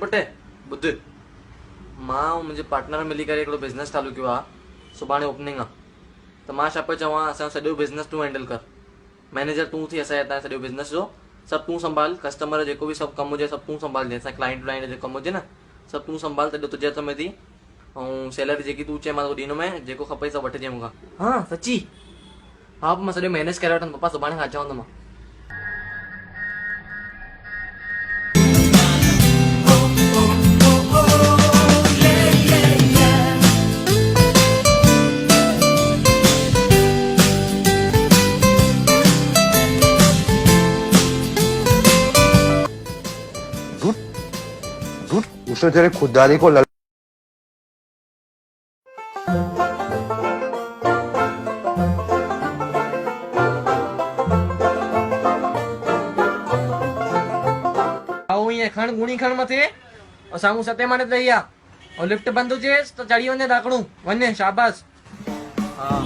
पुटे बुध मां ऐं मुंहिंजे पार्टनर मिली करे हिकिड़ो बिज़नेस चालू कयो आहे। सुभाणे ओपनिंग आहे त मां छा पियो चवां, असांजो सॼो बिज़नेस तूं हैंडल कर। मैनेजर तूं थी असांजे हितां सॼो बिज़नेस जो सभु तूं संभाल। कस्टमर जेको बि सभु कमु हुजे सभु तूं संभाल। असां क्लाइंट व्लाइंट जो कमु हुजे न सभु तूं संभाल, तॾहिं तुंहिंजे हथ में थी। ऐं सैलरी जेकी तूं चए मां तोखे ॾींदोमांइ, जेको खपई सभु वठिजे मूंखां। हा सची? हा मां सॼो मैनेज करे वठंदुमि पप्पा, सुभाणे खां अचांव थो मां। उसने तेरे खुददारी को आओ ये खण गुणी खण मथे और सामू सते माने ते या और लिफ्ट बंद हुजे तो चढ़ी वने दाकड़ू वने शाबाश। हाँ